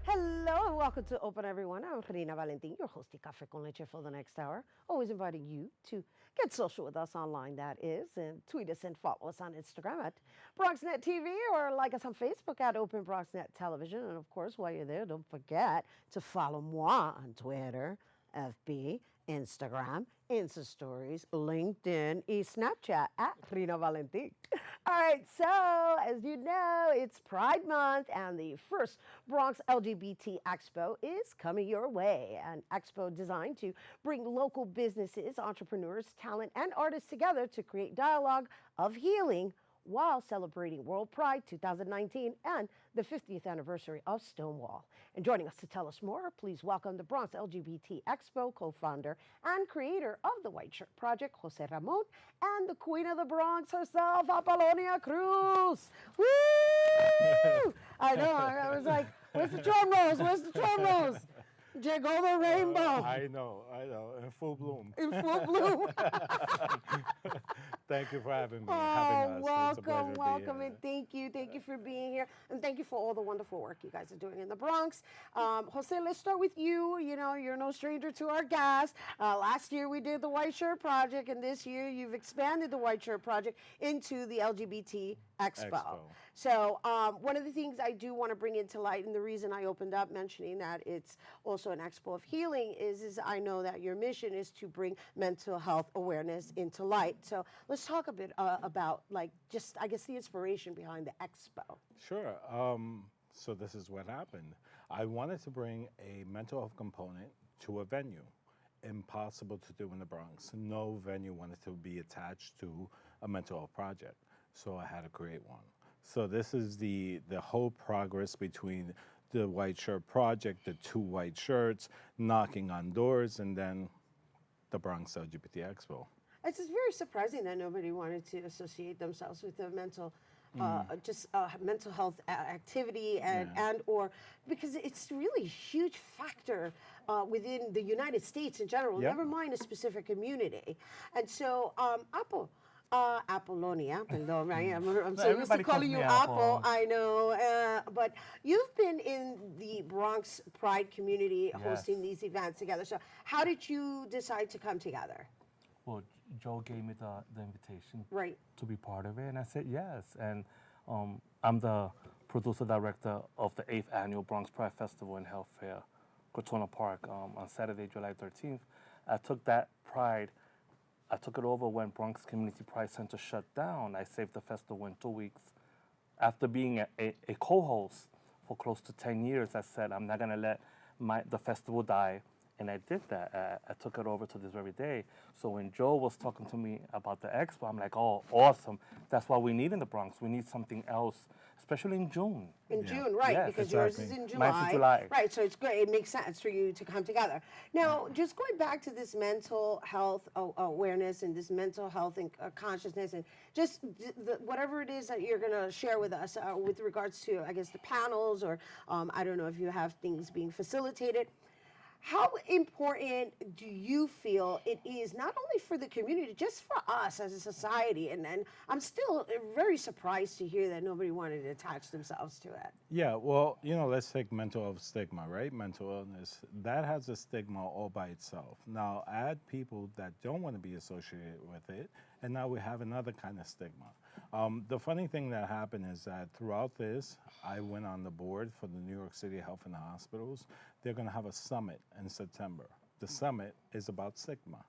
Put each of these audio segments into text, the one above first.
Hello and welcome to Open Everyone. I'm Rhina Valentin, your host of Café con Leche for the next hour. Always inviting you to get social with us online, that is, and tweet us and follow us on Instagram at Bronxnet TV or like us on Facebook at Open Bronxnet Television. And of course, while you're there, don't forget to follow moi on Twitter, FB, Instagram, Insta Stories, LinkedIn, and Snapchat at Rhina Valentin. All right, so as you know, it's Pride Month and the first Bronx LGBT Expo is coming your way. An expo designed to bring local businesses, entrepreneurs, talent, and artists together to create dialogue of healing while celebrating World Pride 2019 and the 50th anniversary of Stonewall. And joining us to tell us more, please welcome the Bronx LGBT Expo co-founder and creator of the White Shirt Project, Jose Ramon, and the Queen of the Bronx herself, Appolonia Cruz. Woo! I know, I was like, where's the drum rolls? Where's the drum rolls? Jiggle the rainbow. I know, in full bloom. In full bloom. Thank you for having me. Oh, having us. welcome, and thank you for being here, and thank you for all the wonderful work you guys are doing in the Bronx. Jose, let's start with you. You know, you're no stranger to our gas. Last year we did the White Shirt Project, and this year you've expanded the White Shirt Project into the LGBT Expo. So one of the things I do want to bring into light, and the reason I opened up mentioning that it's also an expo of healing is I know that your mission is to bring mental health awareness into light. So let's talk a bit about just, I guess, the inspiration behind the expo. Sure. So this is what happened. I wanted to bring a mental health component to a venue. Impossible to do in the Bronx. No venue wanted to be attached to a mental health project. So I had to create one. So this is the whole progress between the White Shirt Project, the two white shirts, knocking on doors, and then the Bronx LGBT Expo. It's just very surprising that nobody wanted to associate themselves with a mental mental health activity and or because it's really a huge factor within the United States in general, never mind a specific community. And so Appolonia, perdón, right? I'm so used to calling you Apple. I know, but you've been in the Bronx Pride community hosting these events together. So how did you decide to come together? Well, Joe gave me the invitation to be part of it, and I said yes. And I'm the producer director of the 8th Annual Bronx Pride Festival and Health Fair, Crotona Park, on Saturday, July 13th. I took it over when Bronx Community Pride Center shut down. I saved the festival in 2 weeks. After being a co-host for close to 10 years, I said, I'm not going to let the festival die. And I did that. I took it over to this very day. So when Joe was talking to me about the expo, I'm like, oh, awesome. That's what we need in the Bronx. We need something else, especially in June. In June, right, yes, because yours is in July. Mine's in July. Right, so it's great. It makes sense for you to come together. Now, just going back to this mental health awareness and this mental health and consciousness and just whatever it is that you're going to share with us with regards to, I guess, the panels or I don't know if you have things being facilitated. How important do you feel it is, not only for the community, just for us as a society? And I'm still very surprised to hear that nobody wanted to attach themselves to it. Yeah, well, let's take mental health stigma, right? Mental illness, that has a stigma all by itself. Now, add people that don't want to be associated with it, and now we have another kind of stigma. The funny thing that happened is that throughout this, I went on the board for the New York City Health and Hospitals. They're going to have a summit in September. The summit is about stigma.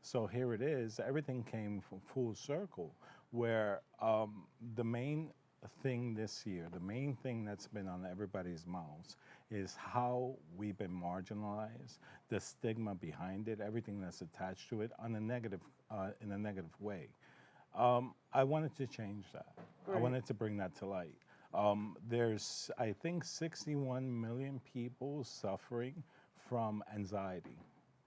So here it is. Everything came from full circle, where the main thing this year, the main thing that's been on everybody's mouths is how we've been marginalized, the stigma behind it, everything that's attached to it in a negative way. I wanted to change that. I wanted to bring that to light. There's, I think, 61 million people suffering from anxiety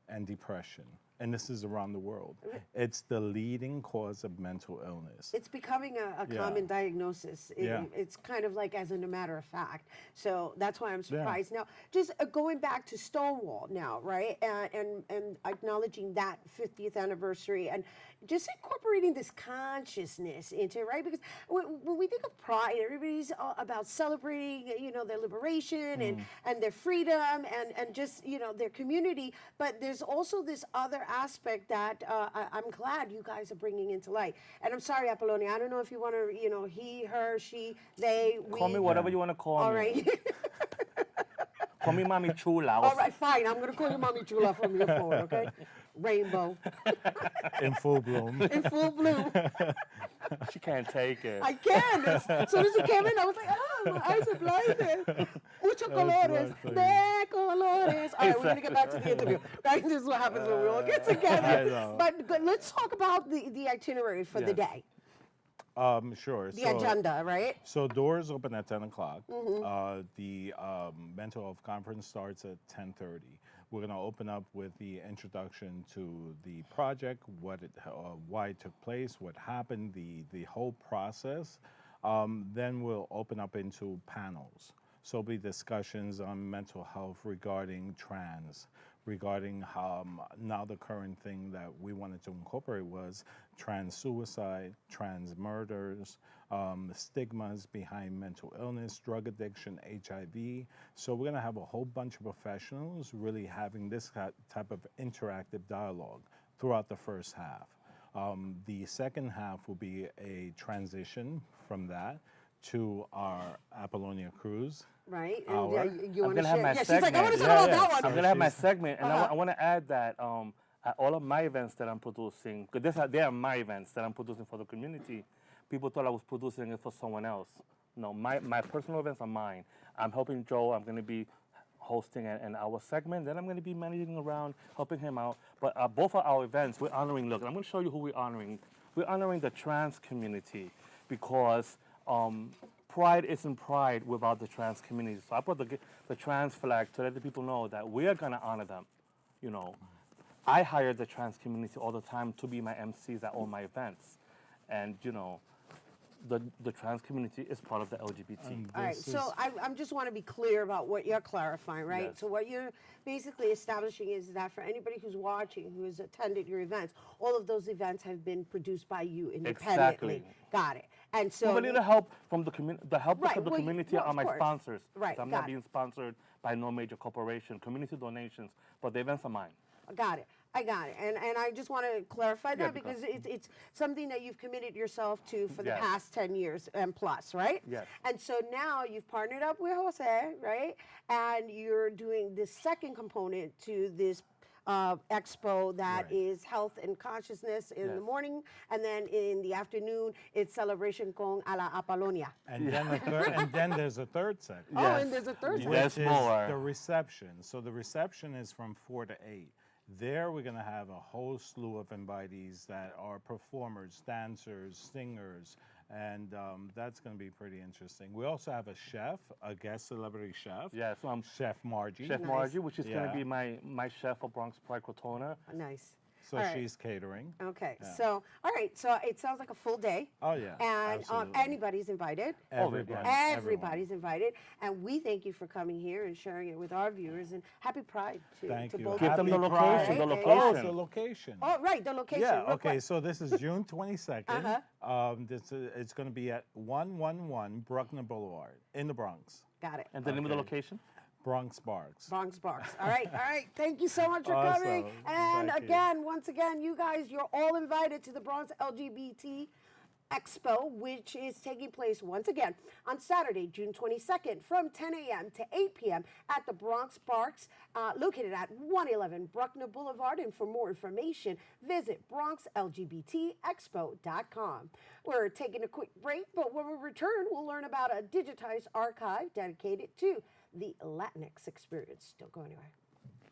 and depression and this is around the world. It's the leading cause of mental illness. It's becoming a common diagnosis. It's kind of like as a matter of fact. So that's why I'm surprised. Now, just going back to Stonewall now, right? And acknowledging that 50th anniversary and just incorporating this consciousness into it, right? Because when we think of pride, everybody's about celebrating, their liberation and their freedom and just, their community. But there's also this other aspect that I'm glad you guys are bringing into light. And I'm sorry, Appolonia, I don't know if you want to, he, her, she, they, we. Call me whatever you want to call me. All right. Call me Mommy Chula. All right, fine. I'm going to call you Mommy Chula from your phone, okay? Rainbow. In full bloom. In full bloom. She can't take it. I can. As soon as you came in, I was like, my eyes are blinded. Muchos colores. De colores. All right, we're going to get back to the interview. Right? This is what happens when we all get together. But let's talk about the itinerary for the day. Sure. The agenda, right? So doors open at 10 o'clock. The mental health conference starts at 10:30. We're going to open up with the introduction to the project, why it took place, what happened, the whole process. Then we'll open up into panels. So there'll be discussions on mental health regarding trans, regarding how now the current thing that we wanted to incorporate was trans suicide, trans murders, stigmas behind mental illness, drug addiction, HIV. So we're going to have a whole bunch of professionals really having this type of interactive dialogue throughout the first half. The second half will be a transition from that to our Apolonia Cruz. Right. And you I'm want to gonna have share? my Yeah, segment. she's like, I want to talk about that one. I'm going to have my segment, and I want to add that at all of my events that I'm producing, because they are my events that I'm producing for the community, people thought I was producing it for someone else. No, my personal events are mine. I'm helping Joe. I'm going to be hosting an hour segment. Then I'm going to be managing around, helping him out. But both of our events, we're honoring, look, I'm going to show you who we're honoring. We're honoring the trans community because pride isn't pride without the trans community. So I put the trans flag to let the people know that we are going to honor them. I hire the trans community all the time to be my MCs at all my events. And, the trans community is part of the LGBT. All right, so I just want to be clear about what you're clarifying, right? Yes. So what you're basically establishing is that for anybody who's watching, who has attended your events, all of those events have been produced by you independently. Exactly. Got it. And so we need the help from the community. The help Right, of the well, community well, are of my course. sponsors. Right, So I'm got not it. being sponsored by no major corporation. Community donations, but the events are mine. Got it. I got it. And I just want to clarify that because- because it's something that you've committed yourself to for the Yes. past 10 years and plus, right? Yes. And so now you've partnered up with Jose, right? And you're doing this second component to this expo that Right. is health and consciousness in the Yes. morning, and then in the afternoon it's celebration con a la Appolonia. And then there's a third section. Oh, Yes. and there's a third one. Yes. Which is more. the reception. So the reception is from 4 to 8. There we're going to have a whole slew of invitees that are performers, dancers, singers, and that's going to be pretty interesting. We also have a chef, a guest celebrity chef. Yeah, so I'm Chef Margie. Chef Nice. Margie, which is going Yeah. to be my chef for Bronx Pride Crotona. Nice. So All right. she's catering. Okay, Yeah. so, all right, so it sounds like a full day. Oh yeah. And absolutely. anybody's invited. Everybody. Everybody's invited. And we thank you for coming here and sharing it with our viewers. And happy Pride Thank to you. both Give of them you. the location, the Right? Oh, location. the location. Oh, right, the location. Yeah, real okay, quick. so this is June 22nd. It's going to be at 111 Bruckner Boulevard in the Bronx. Got it. And the name of the Okay. location? Bronx Barks. Bronx Barks. All right, all right. Thank you so much for Awesome. coming. And Thank you. again, once again, you guys, you're all invited to the Bronx LGBT Expo, which is taking place once again on Saturday, June 22nd from 10 a.m. to 8 p.m. at the Bronx Barks, located at 111 Bruckner Boulevard. And for more information, visit BronxLGBTExpo.com. We're taking a quick break, but when we return, we'll learn about a digitized archive dedicated to the Latinx experience. Don't go anywhere.